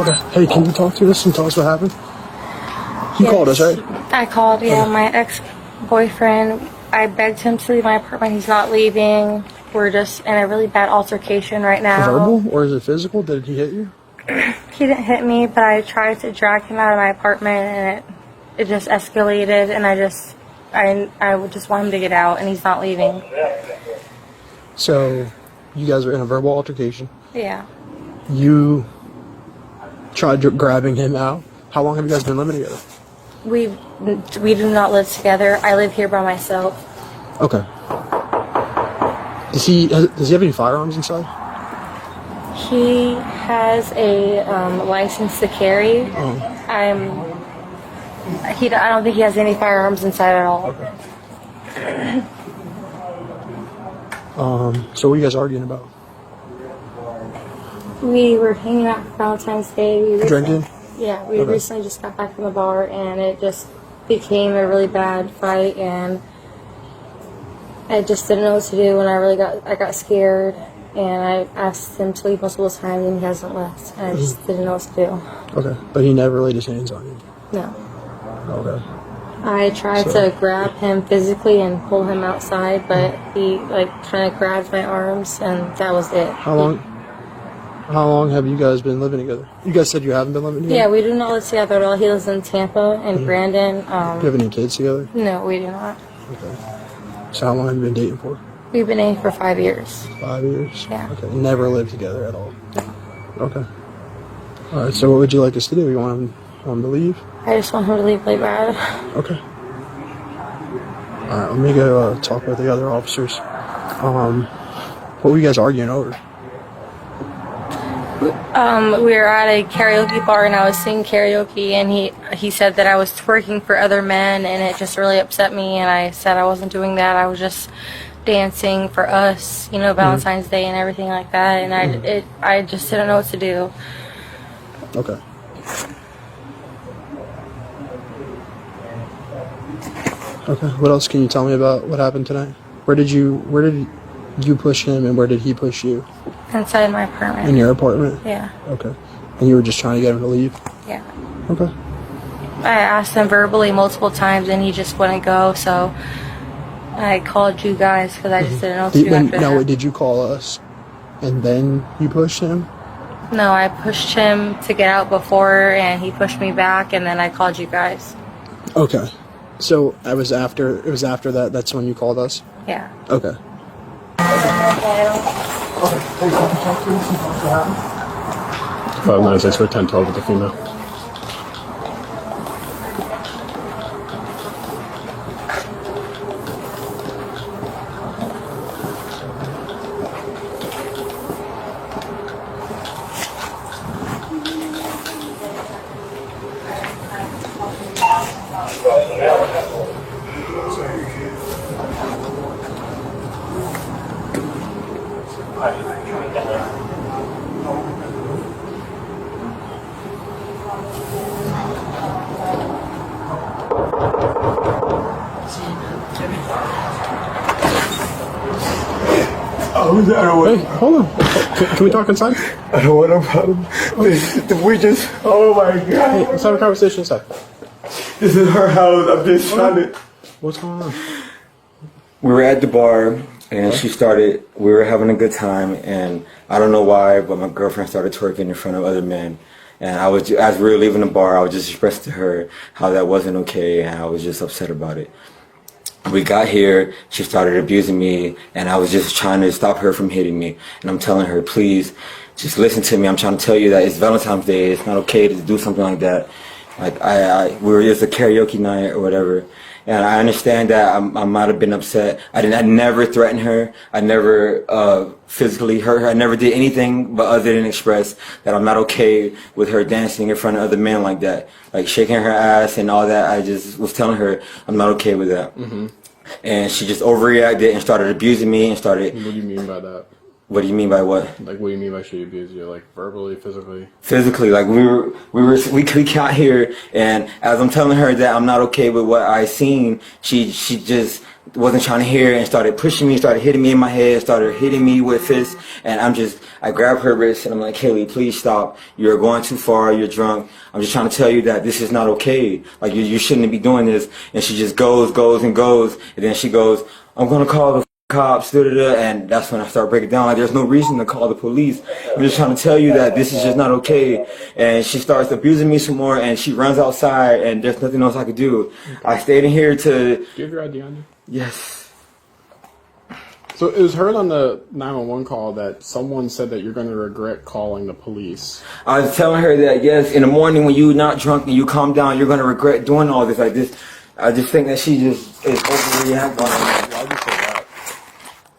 Okay. Hey, can you talk to us and tell us what happened? You called us, right? I called, yeah. Okay. My ex-boyfriend, I begged him to leave my apartment. He's not leaving. We're just in a really bad altercation right now. Verbal or is it physical? Did he hit you? He didn't hit me, but I tried to drag him out of my apartment, and it just escalated, and I would just want him to get out, and he's not leaving. So, you guys are in a verbal altercation. Yeah. You tried grabbing him out. How long have you guys been living together? We do not live together. I live here by myself. Okay. Does he have any firearms inside? He has a license to carry. Oh. I don't think he has any firearms inside at all. Okay. So what are you guys arguing about? We were hanging out for Valentine's Day. Drinking? Yeah, we recently just got back from the bar, and it just became a really bad fight, and I just didn't know what to do, and I got scared, and I asked him to leave multiple times, and he hasn't left, and I just didn't know what to do. Okay, but he never laid his hands on you? No. Okay. I tried to grab him physically and pull him outside, but he kind of grabbed my arms, and that was it. How long have you guys been living together? You guys said you haven't been living together? Yeah, we do not live together at all. He lives in Tampa and Brandon. Do you have any kids together? No, we do not. Okay. So how long have you been dating for? We've been dating for 5 years. 5 years? Yeah. Okay. Never lived together at all? No. Okay. All right, so what would you like us to do? You want him to leave? I just want him to leave really bad. Okay. All right, let me go talk with the other officers. What were you guys arguing over? We were at a karaoke bar, and I was singing karaoke, and he said that I was twerking for other men, and it just really upset me, and I said I wasn't doing that. I was just dancing for us, Valentine's Day and everything like that, and I just didn't know what to do. Okay. Okay, what else can you tell me about what happened tonight? Where did you push him, and where did he push you? Inside my apartment. In your apartment? Yeah. Okay. And you were just trying to get him to leave? Yeah. Okay. I asked him verbally multiple times, and he just wouldn't go, so I called you guys because I just didn't know what to do after that. Did you call us, and then you pushed him? No, I pushed him to get out before, and he pushed me back, and then I called you guys. Okay. So it was after that. That's when you called us? Yeah. Okay. Okay. 596 for 1012 with the female. Hey, hold on. Can we talk inside? I don't want no problem. We just, oh my God. Hey, let's have a conversation inside. This is her house. I'm just trying to. What's going on? We were at the bar, and we were having a good time, and I don't know why, but my girlfriend started twerking in front of other men. And as we were leaving the bar, I was just expressing to her how that wasn't okay, and I was just upset about it. We got here, she started abusing me, and I was just trying to stop her from hitting me. And I'm telling her, please, just listen to me. I'm trying to tell you that it's Valentine's Day. It's not okay to do something like that. Like, it's a karaoke night or whatever. And I understand that I might have been upset. I never threatened her. I never physically hurt her. I never did anything but other than express that I'm not okay with her dancing in front of other men like that. Like shaking her ass and all that. I just was telling her I'm not okay with that. Mm-hmm. And she just overreacted and started abusing me and started... What do you mean by that? What do you mean by what? Like, what do you mean by she abused you? Like, verbally, physically? Physically, like we got here, and as I'm telling her that I'm not okay with what I seen, she just wasn't trying to hear and started pushing me, started hitting me in my head, started hitting me with fists. And I grabbed her wrist and I'm like, Kaylee, please stop. You're going too far. You're drunk. I'm just trying to tell you that this is not okay. Like, you shouldn't be doing this. And she just goes. And then she goes, I'm going to call the cops, and that's when I start breaking down. Like, there's no reason to call the police. I'm just trying to tell you that this is just not okay. And she starts abusing me some more, and she runs outside, and there's nothing else I could do. I stayed in here to... Do you have your ID on you? Yes. So it was heard on the 911 call that someone said that you're going to regret calling the police. I was telling her that, yes, in the morning when you're not drunk and you calm down, you're going to regret doing all this. Like this, I just think that she just is overreacting. Why would you say that?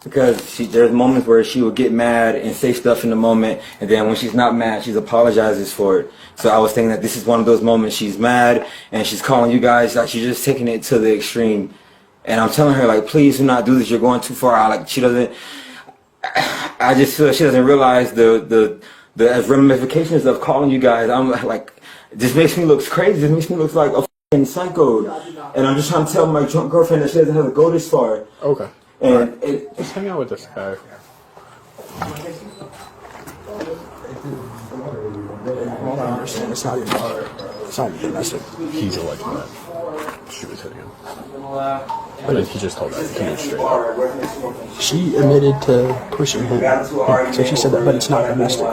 Because there's moments where she will get mad and say stuff in the moment, and then when she's not mad, she apologizes for it. So I was thinking that this is one of those moments she's mad and she's calling you guys, like she's just taking it to the extreme. And I'm telling her, like, please do not do this. You're going too far. I just feel like she doesn't realize the ramifications of calling you guys. I'm like, this makes me look crazy. This makes me look like a f***ing psycho. And I'm just trying to tell my drunk girlfriend that she doesn't have to go this far. Okay. And just hang out with this guy. Well, I understand. It's not even domestic. He's alleging that she was hitting him. But he just told that to me straight up. She admitted to pushing him. So she said that, but it's not domestic.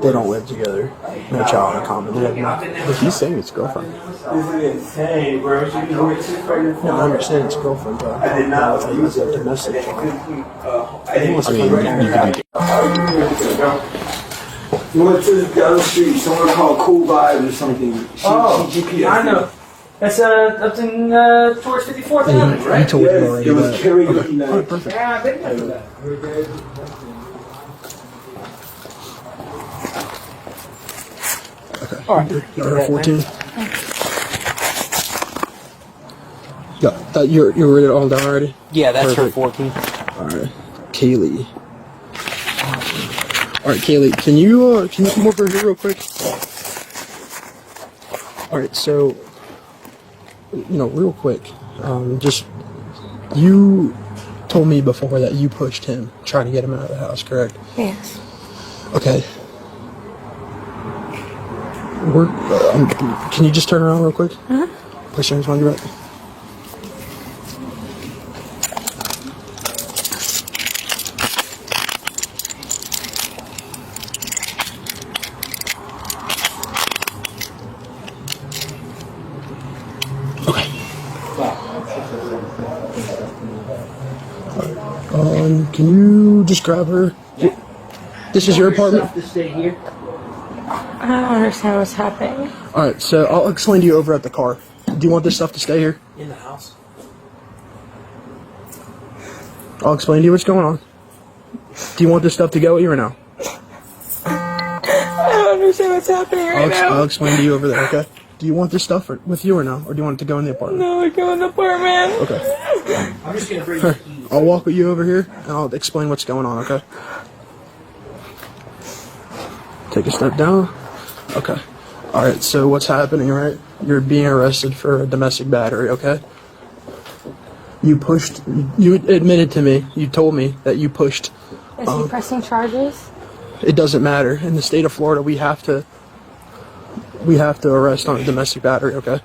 They don't live together. No child in common. They have nothing. But he's saying it's girlfriend. No, I understand it's girlfriend, but I think it's a domestic child. You can be. you went to the other street, someone called Cool Vibes or something. I know. That's up in towards 54th Avenue, right? He told you already. It was karaoke night. Alright, perfect. Yeah, I didn't know that. Alright, you're 14. Yeah, you're read it all down already? Yeah, that's Perfect. her 14. Alright, Kaylee. Alright, Kaylee, can you come over here real quick? Alright, so, real quick, just, you told me before that you pushed him, trying to get him out of the house, correct? Yes. Okay. Can you just turn around real quick? Push your hands behind your back. Can you just grab her? This is your apartment? To stay here. I don't understand what's happening. Alright, so I'll explain to you over at the car. Do you want this stuff to stay here? In the house. I'll explain to you what's going on. Do you want this stuff to go with you or no? I don't understand what's happening I'll explain to you over there, okay? Do you want this stuff with you or no? Or do you want it to go in the apartment? No, I go in the apartment. Okay. I'm just gonna bring Here, I'll walk with you over here and I'll explain what's going on, okay? Take a step down. Okay. Alright, so what's happening, right? You're being arrested for a domestic battery, okay? You admitted to me, you told me that you pushed. Is he pressing charges? It doesn't matter. In the state of Florida, we have to arrest on a domestic battery, okay?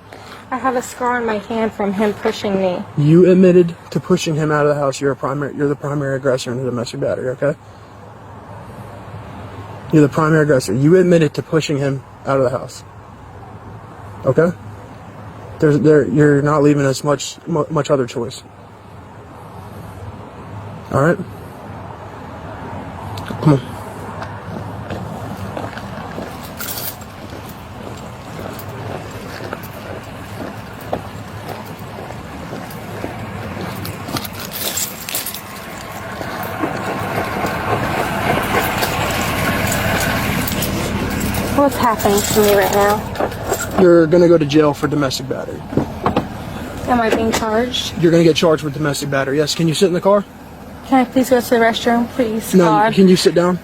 I have a scar on my hand from him pushing me. You admitted to pushing him out of the house. You're the primary aggressor in the domestic battery, okay? You're the primary aggressor. You admitted to pushing him out of the house. Okay? You're not leaving us much other choice. Alright? Come on. What's happening to me right now? You're gonna go to jail for domestic battery. Am I being charged? You're gonna get charged with domestic battery. Yes, can you sit in the car? Can I please go to the restroom, please? No, God. can you sit down?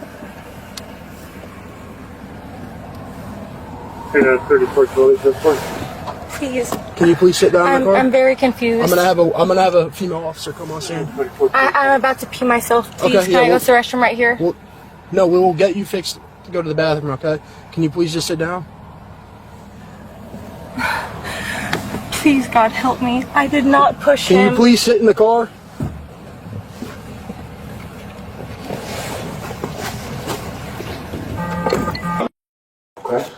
Please. Can you please sit down in the car? I'm very confused. I'm gonna have a female officer come on scene. I'm about to pee myself. Please, Okay, can yeah, I go to the restroom right here? No, we will get you fixed to go to the bathroom, okay? Can you please just sit down? Please, God, help me. I did not push him. Can you please sit in the car?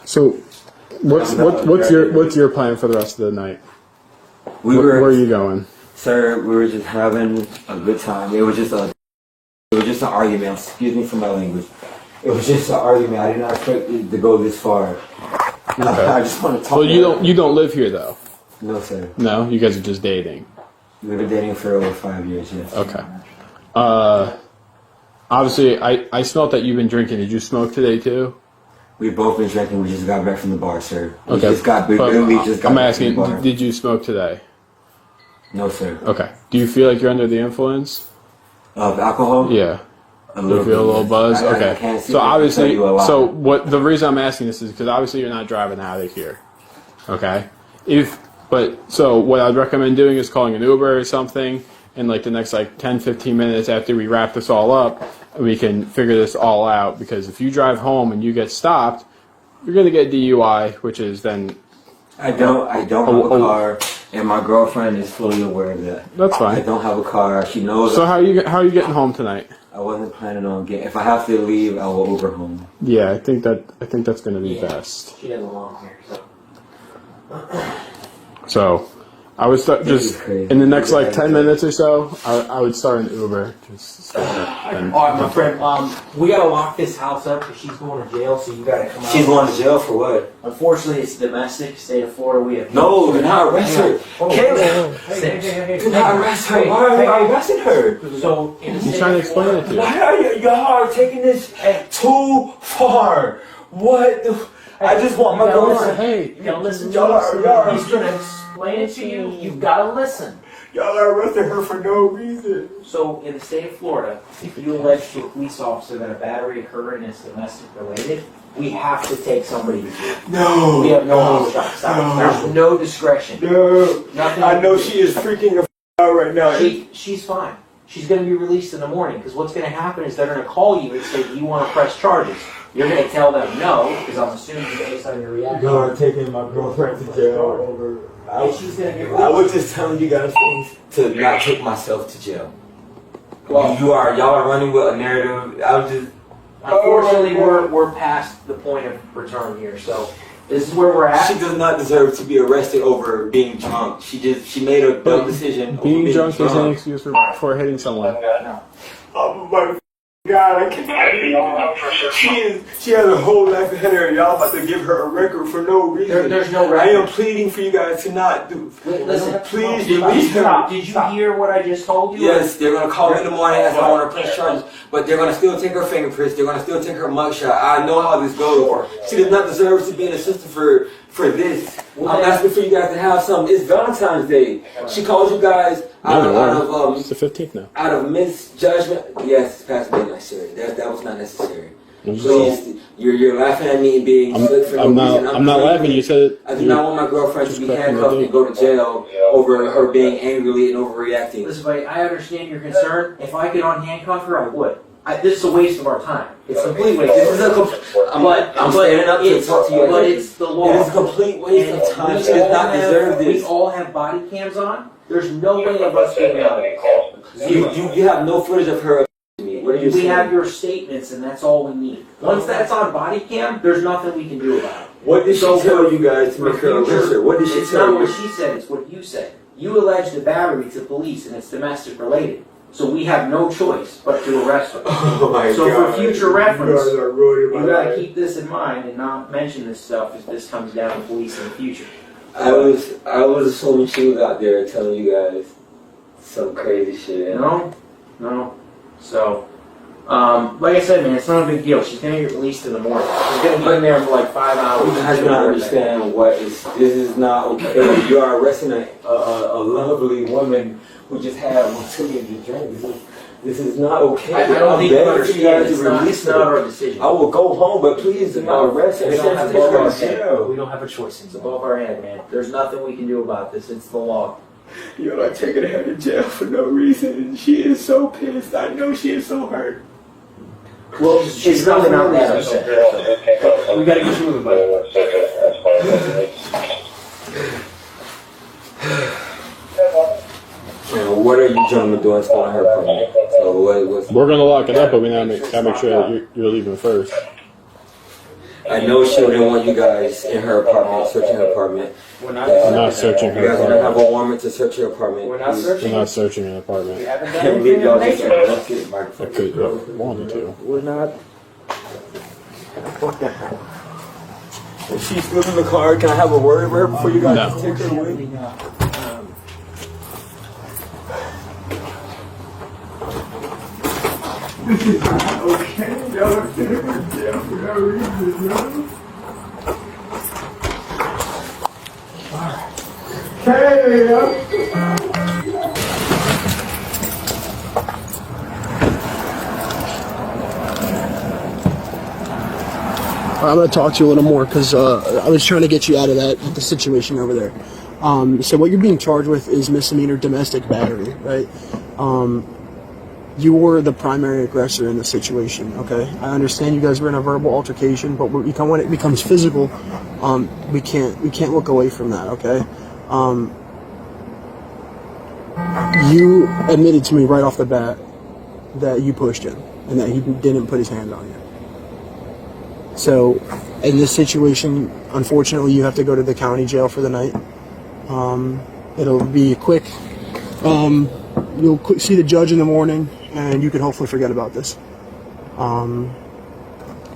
So, what's your plan for the rest of the night? Where are you going? Sir, we were just having a good time. It was just an argument. Excuse me for my language. It was just an argument. I did not expect it to go this far. Okay. I just want to talk. Well, you don't live here though. No, sir. No, you guys are just dating. We've been dating for over 5 years. Yes. Okay. Obviously, I smelled that you've been drinking. Did you smoke today too? We've both been drinking. We just got back from the bar, sir. We Okay. just got. We But literally just got I'm back asking, from the bar. did you smoke today? No, sir. Okay. Do you feel like you're under the influence? Of alcohol? Yeah. A You little feel a bit. little buzz? I Okay. can't see So that. obviously, Tell you a lot. so what the reason I'm asking this is because obviously you're not driving out of here. Okay? So what I'd recommend doing is calling an Uber or something in like the next like 10, 15 minutes after we wrap this all up, we can figure this all out because if you drive home and you get stopped, you're going to get DUI, which is then... I don't have a car, and my girlfriend is fully aware of that. That's fine. I don't have a car. She knows. So how are you getting home tonight? I wasn't planning on getting. If I have to leave, I will Uber home. Yeah, I think that's going to be best. She doesn't belong here, so. So, I would start This just is crazy. in the next like 10 minutes or so. I would start an Uber. Just and, All right, my friend. We gotta lock this house up because she's going to jail. So you gotta come out. She's going to jail for what? Unfortunately, it's domestic. State of Florida. We have No, do not arrest her. Caleb, Do not arrest her. Why are you arresting her? So in the he's state trying to of explain it to you. Why are y'all taking this too far? What? I just want my girlfriend. Hey, Now listen, Y'all are- he's gonna explain it to you. You've gotta listen. Y'all are arresting her for no reason. So, in the state of Florida, if you allege to a police officer that a battery occurred and it's domestic related, we have to take somebody to jail. No. We have no stop. There's no discretion. No. Nothing. I know she is freaking the out right now. She's fine. She's going to be released in the morning because what's going to happen is they're going to call you and say, "Do you want to press charges?" You're going to tell them no because I'm assuming based on your reaction. Y'all are taking my girlfriend to jail over. And she's going to get I released. was just telling you guys things to not take myself to jail. Well, Y'all are running with a narrative. I was just. unfortunately, we're past the point of return here. So this is where we're at. She does not deserve to be arrested over being drunk. She made a dumb decision. over being drunk is an excuse for hitting someone. Oh my God, I can't. She has a whole life ahead of her. Y'all about to give her a record for no reason. There's no I record. am pleading for you guys to not do. Listen, Please did release her. you hear what I just told you? Yes, they're gonna call me in the morning and I want to press charges, but they're gonna still take her fingerprints. They're gonna still take her mugshot. I know how this goes. She does not deserve to be an assistant for this. I'm asking for you guys to have something. It's Valentine's Day. She calls you guys out of It's the 15th now. out of misjudgment. Yes, it's past midnight, sir. That was not necessary. I'm Please, you're laughing at me and being slick for no reason. I'm not laughing. You said I do not want my girlfriend to be Just cracking the handcuffed joke. and go to jail over her being angrily and overreacting. Listen, buddy, I understand your concern. If I could unhandcuff her, I would. This is a waste of our time. It's a complete waste. This is I'm standing up to talk to you. But it's the law. It is a complete waste And of time. we She does all not deserve We this. all have body cams on. There's no way of us getting out of it. You have no footage of her. What are you We saying? have your statements, and that's all we need. Once that's on body cam, there's nothing we can do about it. What did she So tell for- you guys to make her for future- arrest her? What did she It's tell not you? what she said, it's what you said. You alleged a battery to police, and it's domestic related. So we have no choice but to arrest her. Oh my So for God. future reference, you guys are ruining You my gotta life. keep this in mind and not mention this stuff if this comes down to police in the future. I was assuming she was out there telling you guys some crazy shit. No. So, like I said, man, it's not a big deal. She's gonna get released in the morning. She's gonna be in there for like 5 hours. You guys do not understand what is. This is not okay. You are arresting a lovely woman who just had one too many drinks. This is not okay. I don't think you begging understand. to release It's not her. our decision. I will go home, but please do not arrest her. We don't have Take her above our to head. jail. We don't have a choice. It's above our head, man. There's nothing we can do about this. It's the law. You're not taking her to jail for no reason. She is so pissed. I know she is so hurt. Well, she's really not that upset. We gotta get you moving, buddy. What are you gentlemen doing stolen her permit? So what's We're gonna lock it up, but we gotta make sure that you're leaving first. I know she didn't want you guys in her apartment, searching her apartment. We're not. We're not searching You her guys don't have apartment. a warrant to search your apartment. We're not searching. We're not searching an apartment. We haven't I done can't anything believe y'all of just nature. arrested I microphone. could wanted to. We're not. If she's still in the car, can I have a word with her before you guys No. just take her away? Okay, y'all are sitting in jail for no reason, yo. Hey, I'm going to talk to you a little more because I was trying to get you out of the situation over there. So what you're being charged with is misdemeanor domestic battery, right? You were the primary aggressor in the situation, okay? I understand you guys were in a verbal altercation, but when it becomes physical, we can't look away from that, okay? You admitted to me right off the bat that you pushed him and that he didn't put his hands on you. So, in this situation, unfortunately, you have to go to the county jail for the night. It'll be quick. You'll see the judge in the morning, and you can hopefully forget about this.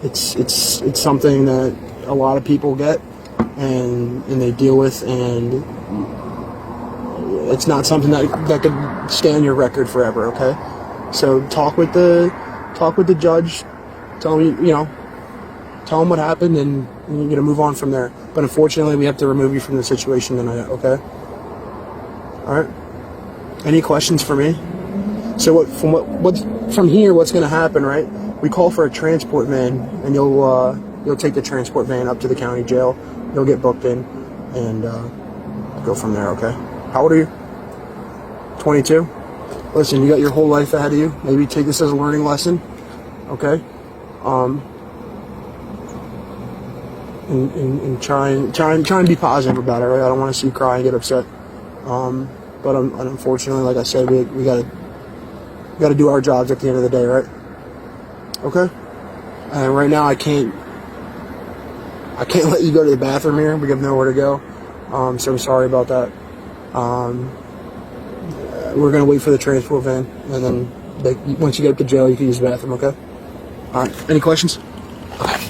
It's something that a lot of people get, and they deal with, and it's not something that could stay on your record forever. Okay, so talk with the judge. Tell him Tell them what happened, and you're going to move on from there. But unfortunately, we have to remove you from the situation tonight, okay? All right? Any questions for me? So from here, what's going to happen, right? We call for a transport van, and you'll take the transport van up to the county jail. You'll get booked in, and go from there, okay? How old are you? 22? Listen, you got your whole life ahead of you. Maybe take this as a learning lesson, okay? And try and be positive about it, right? I don't want to see you cry and get upset. But unfortunately, like I said, we gotta do our jobs at the end of the day, right? Okay. And right now, I can't let you go to the bathroom here. We have nowhere to go. So I'm sorry about that. We're gonna wait for the transport van, and then once you get up to jail, you can use the bathroom. Okay. All right. Any questions? Okay.